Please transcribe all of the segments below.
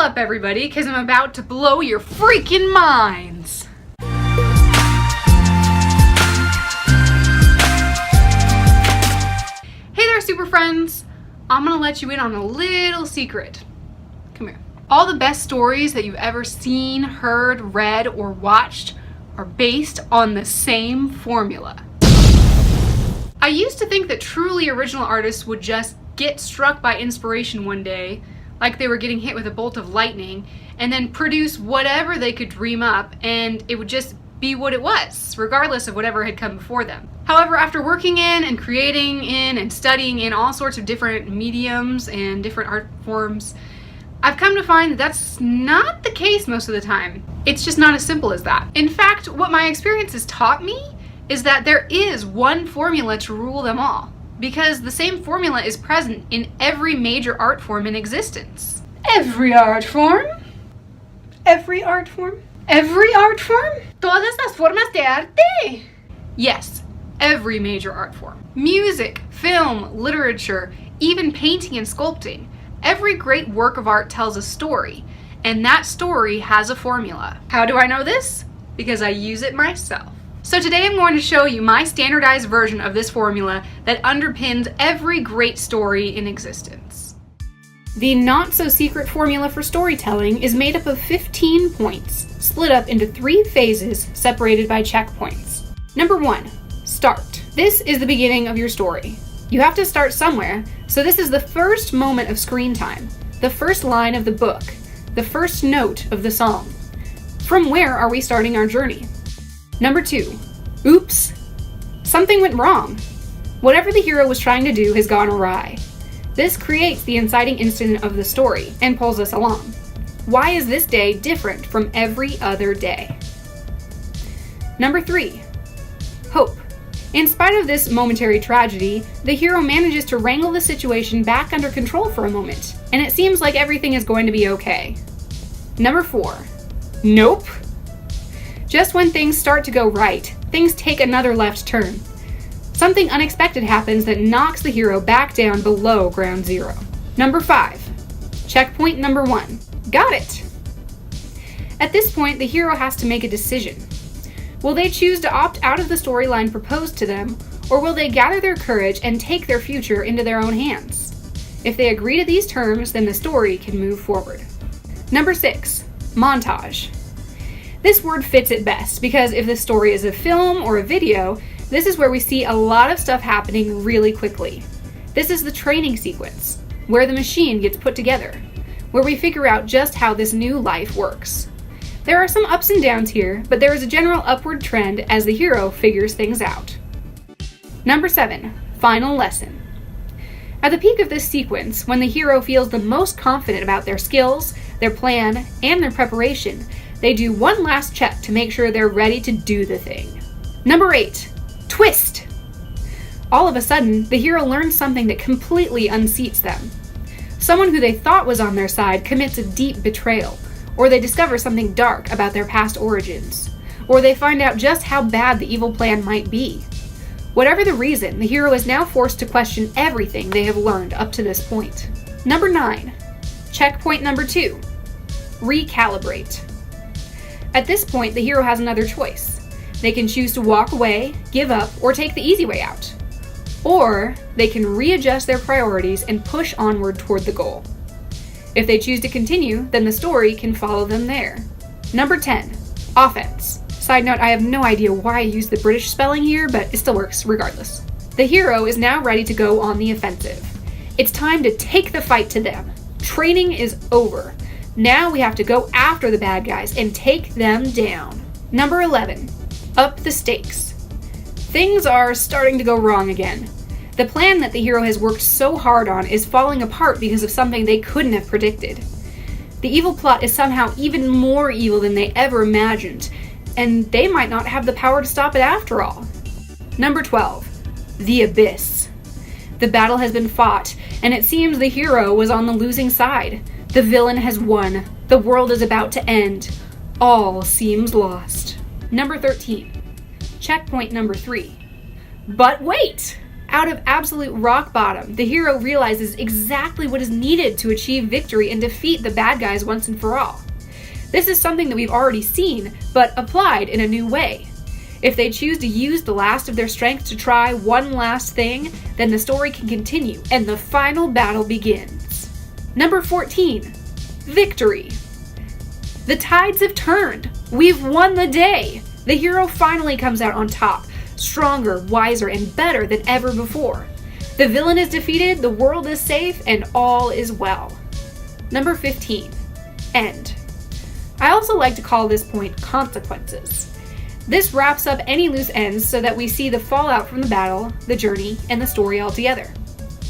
up, everybody, because I'm about to blow your freaking minds. Hey there, super friends. I'm gonna let you in on a little secret. Come here. All the best stories that you've ever seen, heard, read, or watched are based on the same formula. I used to think that truly original artists would just get struck by inspiration one day, like they were getting hit with a bolt of lightning, and then produce whatever they could dream up, and it would just be what it was, regardless of whatever had come before them. However, after working in and creating in and studying in all sorts of different mediums and different art forms, I've come to find that that's not the case most of the time. It's just not as simple as that. In fact, what my experience has taught me is that there is one formula to rule them all, because the same formula is present in every major art form in existence. Every art form? Every art form? Every art form? Todas las formas de arte? Yes, every major art form. Music, film, literature, even painting and sculpting. Every great work of art tells a story, and that story has a formula. How do I know this? Because I use it myself. So today I'm going to show you my standardized version of this formula that underpins every great story in existence. The not-so-secret formula for storytelling is made up of 15 points, split up into 3 phases separated by checkpoints. Number 1, start. This is the beginning of your story. You have to start somewhere, so this is the first moment of screen time, the first line of the book, the first note of the song. From where are we starting our journey? Number 2, oops. Something went wrong. Whatever the hero was trying to do has gone awry. This creates the inciting incident of the story and pulls us along. Why is this day different from every other day? Number 3, hope. In spite of this momentary tragedy, the hero manages to wrangle the situation back under control for a moment, and it seems like everything is going to be okay. Number 4, nope. Just when things start to go right, things take another left turn. Something unexpected happens that knocks the hero back down below ground zero. Number 5, checkpoint number 1. Got it! At this point, the hero has to make a decision. Will they choose to opt out of the storyline proposed to them, or will they gather their courage and take their future into their own hands? If they agree to these terms, then the story can move forward. Number 6, montage. This word fits it best, because if the story is a film or a video, this is where we see a lot of stuff happening really quickly. This is the training sequence, where the machine gets put together, where we figure out just how this new life works. There are some ups and downs here, but there is a general upward trend as the hero figures things out. Number 7, final lesson. At the peak of this sequence, when the hero feels the most confident about their skills, their plan, and their preparation, they do one last check to make sure they're ready to do the thing. Number 8, twist. All of a sudden, the hero learns something that completely unseats them. Someone who they thought was on their side commits a deep betrayal, or they discover something dark about their past origins, or they find out just how bad the evil plan might be. Whatever the reason, the hero is now forced to question everything they have learned up to this point. Number 9, checkpoint number 2, recalibrate. At this point, the hero has another choice. They can choose to walk away, give up, or take the easy way out. Or they can readjust their priorities and push onward toward the goal. If they choose to continue, then the story can follow them there. Number 10, offense. Side note, I have no idea why I used the British spelling here, but it still works regardless. The hero is now ready to go on the offensive. It's time to take the fight to them. Training is over. Now we have to go after the bad guys and take them down. Number 11, up the stakes. Things are starting to go wrong again. The plan that the hero has worked so hard on is falling apart because of something they couldn't have predicted. The evil plot is somehow even more evil than they ever imagined, and they might not have the power to stop it after all. Number 12, the abyss. The battle has been fought, and it seems the hero was on the losing side. The villain has won. The world is about to end. All seems lost. Number 13, checkpoint number 3. But wait! Out of absolute rock bottom, the hero realizes exactly what is needed to achieve victory and defeat the bad guys once and for all. This is something that we've already seen, but applied in a new way. If they choose to use the last of their strength to try one last thing, then the story can continue and the final battle begins. Number 14. Victory. The tides have turned. We've won the day. The hero finally comes out on top, stronger, wiser, and better than ever before. The villain is defeated, the world is safe, and all is well. Number 15. End. I also like to call this point consequences. This wraps up any loose ends so that we see the fallout from the battle, the journey, and the story altogether.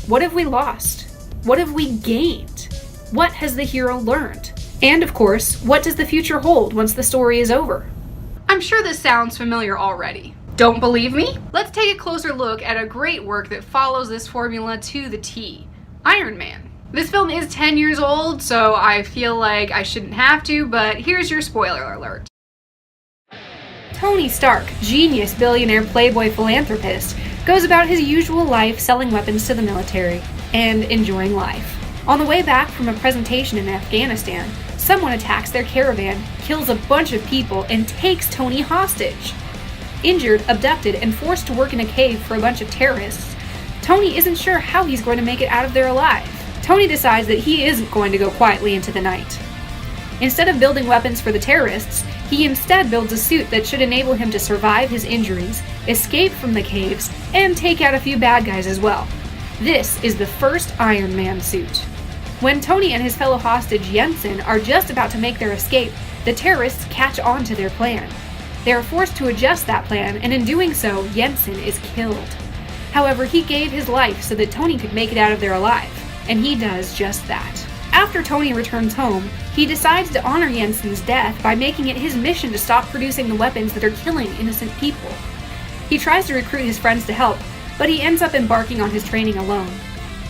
What have we lost? What have we gained? What has the hero learned? And of course, what does the future hold once the story is over? I'm sure this sounds familiar already. Don't believe me? Let's take a closer look at a great work that follows this formula to the T. Iron Man. This film is 10 years old, so I feel like I shouldn't have to, but here's your spoiler alert. Tony Stark, genius billionaire playboy philanthropist, goes about his usual life selling weapons to the military and enjoying life. On the way back from a presentation in Afghanistan, someone attacks their caravan, kills a bunch of people, and takes Tony hostage. Injured, abducted, and forced to work in a cave for a bunch of terrorists, Tony isn't sure how he's going to make it out of there alive. Tony decides that he isn't going to go quietly into the night. Instead of building weapons for the terrorists, he instead builds a suit that should enable him to survive his injuries, escape from the caves, and take out a few bad guys as well. This is the first Iron Man suit. When Tony and his fellow hostage Jensen are just about to make their escape, the terrorists catch on to their plan. They are forced to adjust that plan, and in doing so, Jensen is killed. However, he gave his life so that Tony could make it out of there alive, and he does just that. After Tony returns home, he decides to honor Jensen's death by making it his mission to stop producing the weapons that are killing innocent people. He tries to recruit his friends to help, but he ends up embarking on his training alone.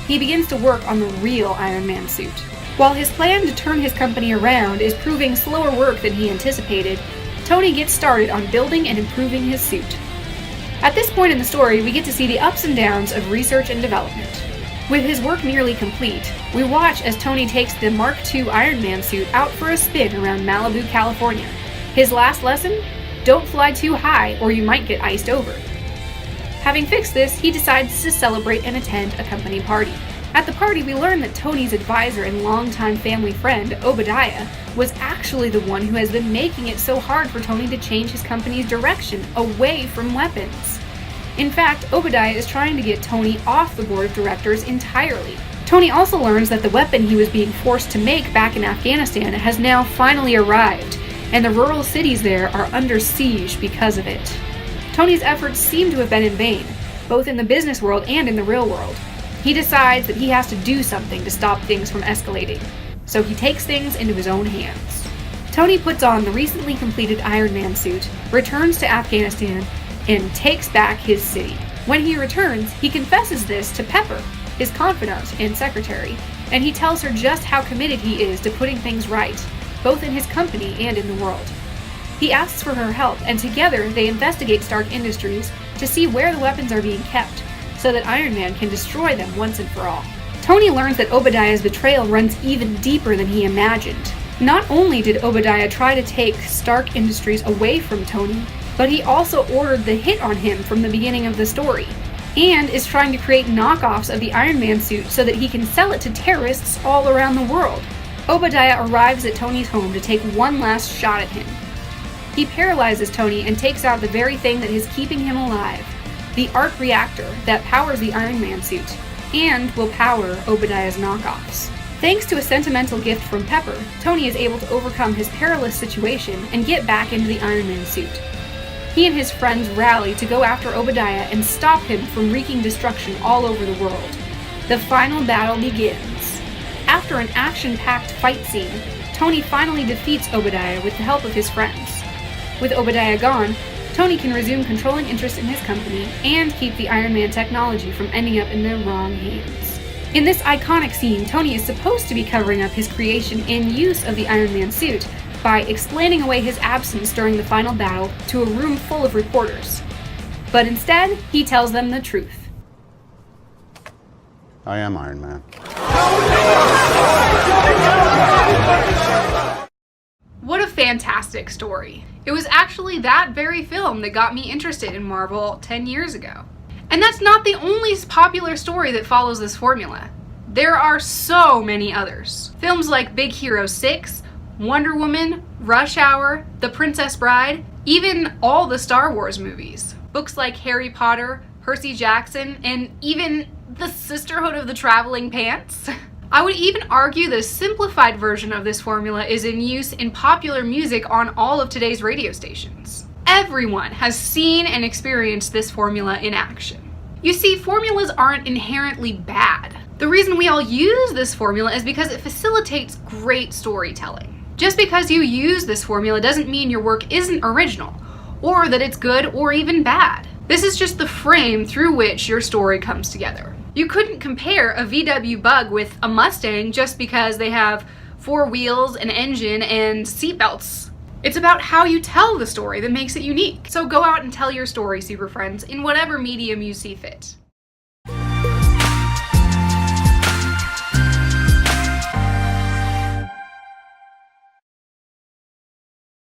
He begins to work on the real Iron Man suit. While his plan to turn his company around is proving slower work than he anticipated, Tony gets started on building and improving his suit. At this point in the story, we get to see the ups and downs of research and development. With his work nearly complete, we watch as Tony takes the Mark II Iron Man suit out for a spin around Malibu, California. His last lesson? Don't fly too high or you might get iced over. Having fixed this, he decides to celebrate and attend a company party. At the party, we learn that Tony's advisor and longtime family friend, Obadiah, was actually the one who has been making it so hard for Tony to change his company's direction away from weapons. In fact, Obadiah is trying to get Tony off the board of directors entirely. Tony also learns that the weapon he was being forced to make back in Afghanistan has now finally arrived, and the rural cities there are under siege because of it. Tony's efforts seem to have been in vain, both in the business world and in the real world. He decides that he has to do something to stop things from escalating, so he takes things into his own hands. Tony puts on the recently completed Iron Man suit, returns to Afghanistan, and takes back his city. When he returns, he confesses this to Pepper, his confidant and secretary, and he tells her just how committed he is to putting things right, both in his company and in the world. He asks for her help, and together they investigate Stark Industries to see where the weapons are being kept, so that Iron Man can destroy them once and for all. Tony learns that Obadiah's betrayal runs even deeper than he imagined. Not only did Obadiah try to take Stark Industries away from Tony, but he also ordered the hit on him from the beginning of the story, and is trying to create knockoffs of the Iron Man suit so that he can sell it to terrorists all around the world. Obadiah arrives at Tony's home to take one last shot at him. He paralyzes Tony and takes out the very thing that is keeping him alive, the arc reactor that powers the Iron Man suit, and will power Obadiah's knockoffs. Thanks to a sentimental gift from Pepper, Tony is able to overcome his perilous situation and get back into the Iron Man suit. He and his friends rally to go after Obadiah and stop him from wreaking destruction all over the world. The final battle begins. After an action-packed fight scene, Tony finally defeats Obadiah with the help of his friends. With Obadiah gone, Tony can resume controlling interest in his company and keep the Iron Man technology from ending up in the wrong hands. In this iconic scene, Tony is supposed to be covering up his creation and use of the Iron Man suit by explaining away his absence during the final battle to a room full of reporters. But instead, he tells them the truth. I am Iron Man. What a fantastic story. It was actually that very film that got me interested in Marvel 10 years ago. And that's not the only popular story that follows this formula. There are so many others. Films like Big Hero 6, Wonder Woman, Rush Hour, The Princess Bride, even all the Star Wars movies. Books like Harry Potter, Percy Jackson, and even The Sisterhood of the Traveling Pants. I would even argue the simplified version of this formula is in use in popular music on all of today's radio stations. Everyone has seen and experienced this formula in action. You see, formulas aren't inherently bad. The reason we all use this formula is because it facilitates great storytelling. Just because you use this formula doesn't mean your work isn't original, or that it's good or even bad. This is just the frame through which your story comes together. You couldn't compare a VW Bug with a Mustang just because they have 4 wheels, an engine, and seatbelts. It's about how you tell the story that makes it unique. So go out and tell your story, super friends, in whatever medium you see fit.